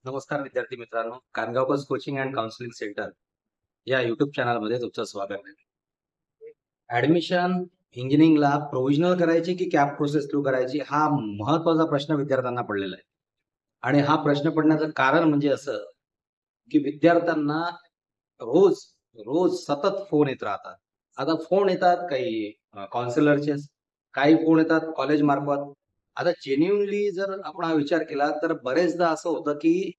नमस्कार विद्यार्थी मित्रांनो, कानगावकर कोचिंग अँड काउन्सिलिंग सेंटर या युट्यूब चॅनलमध्ये तुमचं स्वागत आहे. ऍडमिशन इंजिनिअरिंगला प्रोव्हिजनल करायची की कॅप प्रोसेस थ्रू करायची हा महत्वाचा प्रश्न विद्यार्थ्यांना पडलेला आहे. आणि हा प्रश्न पडण्याचं कारण म्हणजे असं की विद्यार्थ्यांना रोज रोज सतत फोन येत राहतात. आता फोन येतात काही काउन्सिलरचे, काही फोन येतात कॉलेज मार्फत. आता जेन्युइनली जर आपण हा विचार केला तर बरेचदा असं होतं की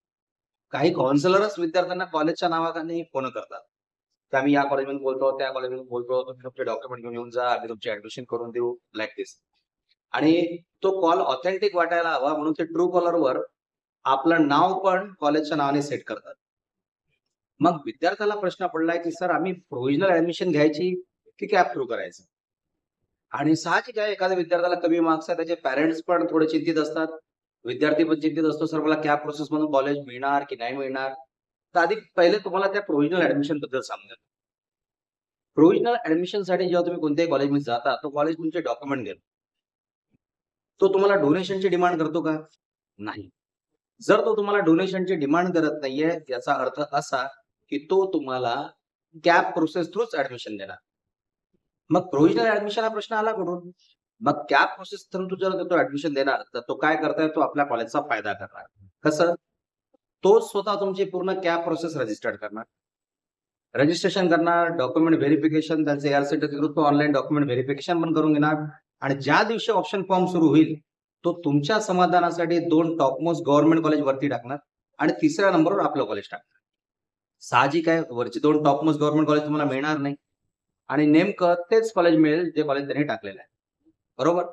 काही काउन्सिलरच विद्यार्थ्यांना कॉलेजच्या नावाखाली फोन करतात. की आम्ही या कॉलेजमधून बोलतो, त्या कॉलेजमधून बोलतो. तुम्ही तुमचे डॉक्युमेंट घेऊन येऊन जा. आम्ही तुमची ॲडमिशन करून देऊ, लाइक धिस. आणि तो कॉल ऑथेंटिक वाटायला हवा म्हणून ते ट्रू कॉलरवर आपलं नाव पण कॉलेजच्या नावाने सेट करतात. मग विद्यार्थ्याला प्रश्न पडलाय, की सर आम्ही प्रोव्हिजनल ॲडमिशन घ्यायची की कॅप थ्रू करायचं? आणि साहजिक आहे एखाद्या विद्यार्थ्याला कमी मार्क्स आहे, त्याचे पॅरेंट्स पण थोडे चिंतित असतात. विद्यार्थी पण चिंतित असतो, "सर मला कॅप प्रोसेसमधून कॉलेज मिळणार की नाही मिळणार?" तर आधी पहिले तुम्हाला त्या प्रोव्हिजनल ॲडमिशनबद्दल सांगूया. प्रोव्हिजनल ॲडमिशनसाठी जेव्हा तुम्ही कोणत्याही कॉलेजमध्ये जाता, तो कॉलेज तुमचे डॉक्युमेंट घेतो. तो तुम्हाला डोनेशनची डिमांड करतो का? नाही. जर तो तुम्हाला डोनेशनची डिमांड करत नाहीये, याचा अर्थ असा, की तो तुम्हाला कॅप प्रोसेस थ्रूच ॲडमिशन देणार. मग प्रोव्हिजनल ॲडमिशन हा प्रश्न आला कुठून? मग कॅप प्रोसेस थ्रू जर तो ॲडमिशन देणार, तर तो काय करताय, तो आपल्या कॉलेजचा फायदा करणार. कसं? तो स्वतः तुमची पूर्ण कॅप प्रोसेस रजिस्टर्ड करणार. रजिस्ट्रेशन करणार, डॉक्युमेंट व्हेरिफिकेशन त्यांचे एआरसीटी थ्रू तो ऑनलाईन डॉक्युमेंट व्हेरिफिकेशन पण करून घेणार आणि ज्या दिवशी ऑप्शन फॉर्म सुरू होईल, तो तुमच्या समाधानासाठी 2 टॉपमोस्ट गव्हर्नमेंट कॉलेज वरती टाकणार आणि तिसऱ्या नंबरवर आपलं कॉलेज टाकणार. साहजिक आहे, वरची 2 टॉपमोस्ट गव्हर्नमेंट कॉलेज तुम्हाला मिळणार नाही आणि नेमकं तेच कॉलेज मिळेल, जे कॉलेज त्यांनी टाकलेलं आहे. बरोबर?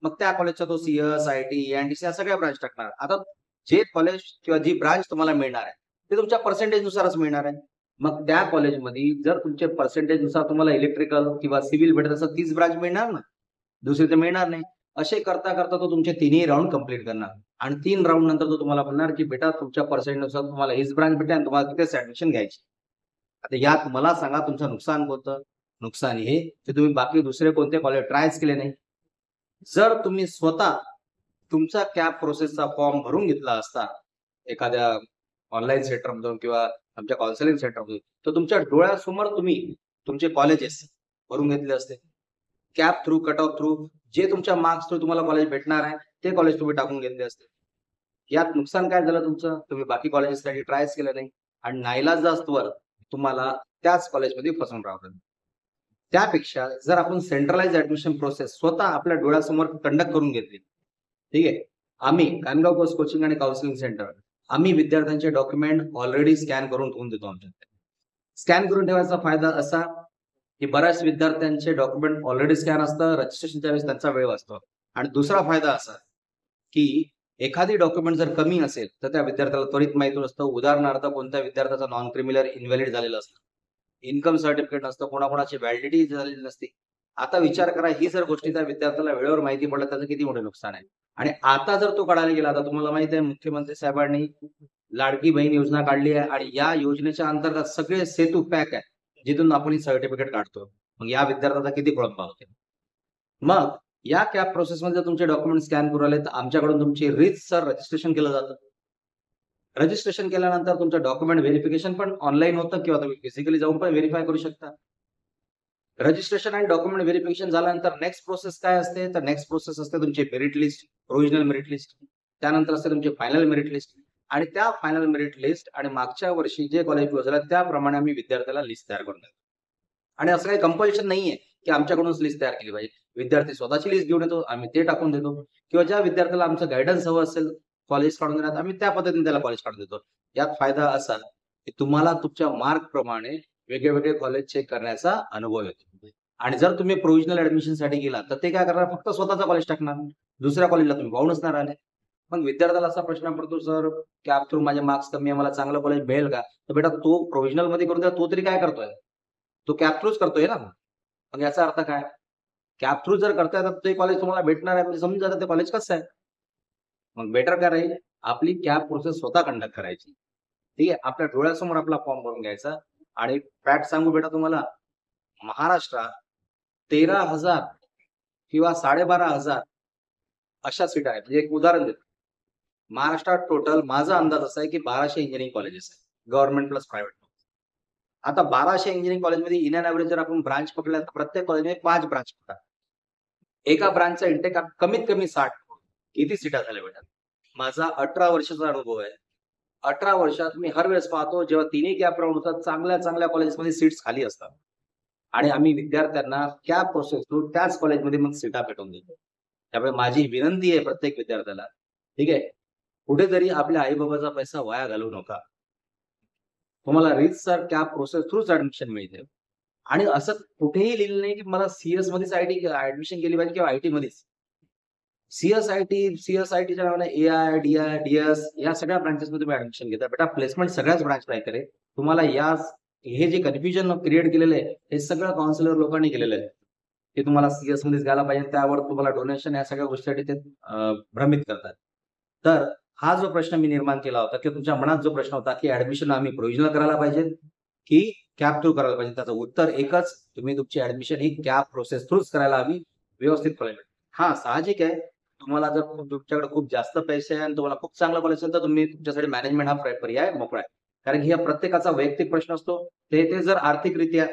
मग त्या कॉलेजचा तो सीएस, आयटी, एएनटीसी या सगळ्या ब्रांच टाकणार. आता जे कॉलेज किंवा जी ब्रांच तुम्हाला मिळणार आहे, ते तुमच्या पर्सेंटेजनुसारच मिळणार आहे. मग त्या कॉलेजमध्ये जर तुमच्या पर्सेंटेजनुसार तुम्हाला इलेक्ट्रिकल किंवा सिव्हिल भेटत असेल, तीच ब्रांच मिळणार ना. दुसरी तर मिळणार नाही. असे करता तो तुमचे तिन्ही राउंड कंप्लीट करणार आणि 3 राउंड नंतर तो तुम्हाला म्हणणार, की बेटा तुमच्या पर्सेंटनुसार तुम्हाला हीच ब्रांच भेटेल आणि तुम्हाला तिथेच ॲडमिशन घ्यायची. आता यात मला सांगा तुमचं नुकसान कोणतं? नुकसान हे, की तुम्ही बाकी दुसरे कोणते कॉलेज ट्रायच केले नाही. जर तुम्ही स्वतः तुमचा कॅप प्रोसेसचा फॉर्म भरून घेतला असता, एखाद्या ऑनलाईन सेंटरमधून किंवा आमच्या काउन्सिलिंग सेंटरमधून, तर तुमच्या डोळ्यासमोर तुम्ही तुमचे कॉलेजेस भरून घेतले असते. Cap through, cut off through जे तुमच्या मार्क्स थ्रू तुम्हाला कॉलेज भेटणार आहे, ते कॉलेज तुम्ही टाकून घेतले असते. यात नुकसान काय झालं तुमचं? तुम्ही बाकी कॉलेजेससाठी ट्रायच केलं नाही आणि नाईलाजास्तवर तुम्हाला त्याच कॉलेजमध्ये फसून राहावं लागलं. त्यापेक्षा जर आपण सेंट्रलाइज्ड ॲडमिशन प्रोसेस स्वतः आपल्या डोळ्यासमोर कंडक्ट करून घेतली, ठीक आहे. आम्ही कानगाव पोस्ट कोचिंग आणि काउन्सिलिंग सेंटर आम्ही विद्यार्थ्यांचे डॉक्युमेंट ऑलरेडी स्कॅन करून ठेवून देतो आमच्याकडे. स्कॅन करून ठेवायचा फायदा असा, की बऱ्याच विद्यार्थ्यांचे डॉक्युमेंट ऑलरेडी स्कॅन असतं, रजिस्ट्रेशनच्या वेळेस त्यांचा वेळ वाचतो. आणि दुसरा फायदा असा, की एखादी डॉक्युमेंट जर कमी असेल, तर त्या विद्यार्थ्याला त्वरित माहिती नसतं. उदाहरणार्थ कोणत्या विद्यार्थ्याचा नॉन क्रिमिनल इन्व्हॅलिड झालेलं असतं. इन्कम सर्टिफिकेट नसतं, कोणाकोणाची व्हॅलिडिटी झालेली नसते. आता विचार करा, ही जर गोष्टी त्या विद्यार्थ्याला वेळेवर माहिती पडल्या, त्याचं किती मोठे नुकसान आहे. आणि आता जर तो काढायला गेला, आता तुम्हाला माहिती आहे मुख्यमंत्री साहेबांनी लाडकी बहीण योजना काढली आहे आणि या योजनेच्या अंतर्गत सगळे सेतू पॅक आहे, जिथून आपण ही सर्टिफिकेट काढतो. मग या विद्यार्थ्याचा किती खोळंबा होतील. मग या कॅप प्रोसेसमध्ये जर तुमचे डॉक्युमेंट स्कॅन करून आले, तर आमच्याकडून तुमची रीतसर रजिस्ट्रेशन केलं जातं. रजिस्ट्रेशन केल्यानंतर तुमचं डॉक्युमेंट व्हेरिफिकेशन पण ऑनलाईन होतं किंवा तुम्ही फिजिकली जाऊन पण व्हेरिफाय करू शकता. रजिस्ट्रेशन आणि डॉक्युमेंट व्हेरिफिकेशन झाल्यानंतर नेक्स्ट प्रोसेस काय असते? तर नेक्स्ट प्रोसेस असते तुमची merit list, provisional merit list. त्यानंतर असते तुमची फायनल मेरिट लिस्ट आणि त्या फायनल मेरिट लिस्ट आणि मागच्या वर्षी जे कॉलेज क्लोज झालं त्याप्रमाणे आम्ही विद्यार्थ्याला लिस्ट तयार करून देतो. आणि असं काही कंपल्शन नाहीये, की आमच्याकडूनच लिस्ट तयार केली पाहिजे. विद्यार्थी स्वतःची लिस्ट घेऊन येतो, आम्ही ते टाकून देतो किंवा ज्या विद्यार्थ्याला आमचं गाईडन्स हवं असेल कॉलेज काढून देण्यात, आम्ही त्या पद्धतीने त्याला कॉलेज काढून देतो. यात फायदा असा, की तुम्हाला तुमच्या मार्कप्रमाणे वेगळे-वेगळे कॉलेज चेक करण्याचा अनुभव येतो. आणि जर तुम्ही प्रोव्हिजनल ॲडमिशनसाठी गेलात, तर ते काय करणार फक्त स्वतःचं कॉलेज टाकणार. दुसऱ्या कॉलेजला तुम्ही पाहूनच नाही राहिले. मग विद्यार्थ्याला असा प्रश्न पडतो, "सर कॅप थ्रू माझे मार्क्स कमी आहे, मला चांगलं कॉलेज मिळेल का?" तर बेटा तो प्रोव्हिजनलमध्ये करून द्या, तो तरी काय करतोय? तो कॅप थ्रूच करतोय ना. मग याचा अर्थ काय? कॅप थ्रू जर करताय, तर ते कॉलेज तुम्हाला भेटणार आहे म्हणजे समजून जातं ते कॉलेज कसं आहे. मग बेटर काय राहील? आपली कॅप प्रोसेस स्वतः कंडक्ट करायची. ठीक आहे. आपल्या डोळ्यासमोर आपला फॉर्म भरून घ्यायचा आणि फॅक्ट सांगू बेटा तुम्हाला, महाराष्ट्रात 13,000 किंवा 12,500 अशा सीटा आहेत. म्हणजे एक उदाहरण देतो. महाराष्ट्रात टोटल माझा अंदाज असा आहे की 1200 इंजिनिअरिंग कॉलेजेस आहेत, गव्हर्नमेंट प्लस प्रायव्हेट. आता 1200 इंजिनिअरिंग कॉलेजमध्ये इन अँड एव्हरेज जर आपण ब्रांच पकडल्या तर प्रत्येक कॉलेजमध्ये 5 ब्रांच होतात. एका ब्रांचचा इंटेक कमीत कमी 60. किती सीटा झाल्या बेटा? माझा 18 वर्षाचा अनुभव आहे. 18 वर्षात मी हर वेळेस पाहतो जेव्हा तिन्ही कॅप राउंड होतात, चांगल्या चांगल्या कॉलेजमध्ये सीट्स खाली असतात आणि आम्ही विद्यार्थ्यांना कॅप प्रोसेस थ्रू त्याच कॉलेजमध्ये मग सीटा भेटवून देतो. त्यामुळे माझी विनंती आहे प्रत्येक विद्यार्थ्याला, ठीक आहे, कुठेतरी आपल्या आई-बाबाचा पैसा वाया घालवू नका. तुम्हाला रीतसर कॅप प्रोसेस थ्रूच ऍडमिशन मिळते आणि असं कुठेही लिहिलं नाही की मला सीएस मध्येच ऍडमिशन केली पाहिजे किंवा आयटी मध्येच. सीएसआयटीच्या नावाने एआय, डीआय, डीएस या सगळ्या ब्रांचेस मध्ये तुम्ही ऍडमिशन घेता. बेटा प्लेसमेंट सगळ्याच ब्रांचला आहे. तुम्हाला हे जे कन्फ्युजन क्रिएट केलेलं आहे हे सगळं काउन्सिलर लोकांनी केलेलं आहे की तुम्हाला सीएस मध्येच घ्यायला पाहिजे, त्यावर तुम्हाला डोनेशन या सगळ्या गोष्टीसाठी ते भ्रमित करतात. तर हा जो प्रश्न मी निर्माण केला होता की तुमच्या मनात जो प्रश्न होता की ऍडमिशन आम्ही प्रोव्हिजनल करायला पाहिजे की कॅप थ्रू करायला पाहिजे, त्याचं उत्तर एकच, तुम्ही तुमची ऍडमिशन ही कॅप प्रोसेस थ्रूच करायला हवी, व्यवस्थितपणे. हा साहजिक आहे, तुम्हाला जर तुमच्याकडे खूप जास्त पैसे आहे आणि तुम्हाला खूप चांगलं कॉलेज असेल तर तुम्ही तुमच्यासाठी मॅनेजमेंट हा पर्याय मोकळा आहे. कारण की हा प्रत्येकाचा वैयक्तिक प्रश्न असतो. ते जर आर्थिकरित्या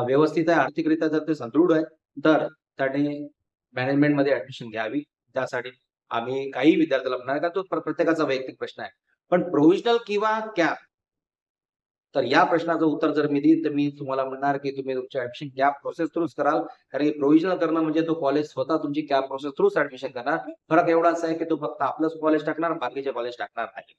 व्यवस्थित आहे, आर्थिकरित्या जर ते सदृढ आहे तर त्याने मॅनेजमेंटमध्ये ऍडमिशन घ्यावी. त्यासाठी आम्ही काही विद्यार्थ्याला म्हणणार, कारण तो प्रत्येकाचा वैयक्तिक प्रश्न आहे. पण प्रोव्हिजनल किंवा कॅप, तर या प्रश्नाचं उत्तर जर मी देईन तर मी तुम्हाला म्हणणार की तुम्ही तुमच्या ऍडमिशन कॅप प्रोसेस थ्रूच कराल. कारण की प्रोव्हिजनल करणं म्हणजे तो कॉलेज स्वतः तुमची कॅप प्रोसेस थ्रूच ऍडमिशन करणार. फरक एवढाच आहे की तो फक्त आपलंच कॉलेज टाकणार, बाकीचे कॉलेज टाकणार नाही.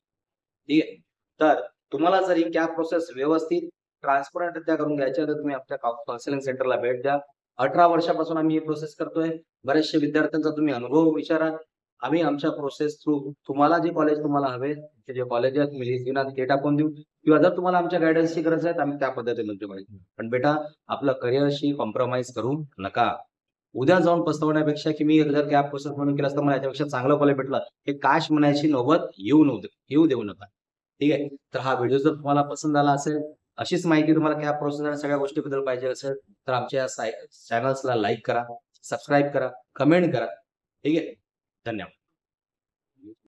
ठीक आहे. तर तुम्हाला जर ही कॅप प्रोसेस व्यवस्थित ट्रान्सपरंटरित्या करून घ्यायची आहे तर तुम्ही आपल्या काउन्सिलिंग सेंटरला भेट द्या. 18 वर्षापासून आम्ही ही प्रोसेस करतोय. बऱ्याचशा विद्यार्थ्यांचा तुम्ही अनुभव विचारा. आम्ही आमच्या प्रोसेस थ्रू तुम्हाला जे कॉलेज तुम्हाला हवे, ते जे कॉलेज आहेत तुम्ही जीवनात ते टाकून देऊ किंवा जर तुम्हाला आमच्या गाईडन्सची गरज आहे तर आम्ही त्या पद्धतीने तुमची. पण बेटा आपलं करिअरशी कॉम्प्रोमाइज करू नका. उद्या जाऊन पस्तवण्यापेक्षा की मी जर कॅप प्रोसेस म्हणून केलं असतं मला याच्यापेक्षा चांगलं कॉलेज भेटलं, हे काश म्हणायची नौबत येऊ देऊ नका. ठीक आहे. तर हा व्हिडिओ जर तुम्हाला पसंत आला असेल, अशीच माहिती तुम्हाला कॅप प्रोसेस आणि सगळ्या गोष्टीबद्दल पाहिजे असेल तर आमच्या चॅनल्सला लाईक करा, सबस्क्राईब करा, कमेंट करा. ठीक आहे. धन्यवाद.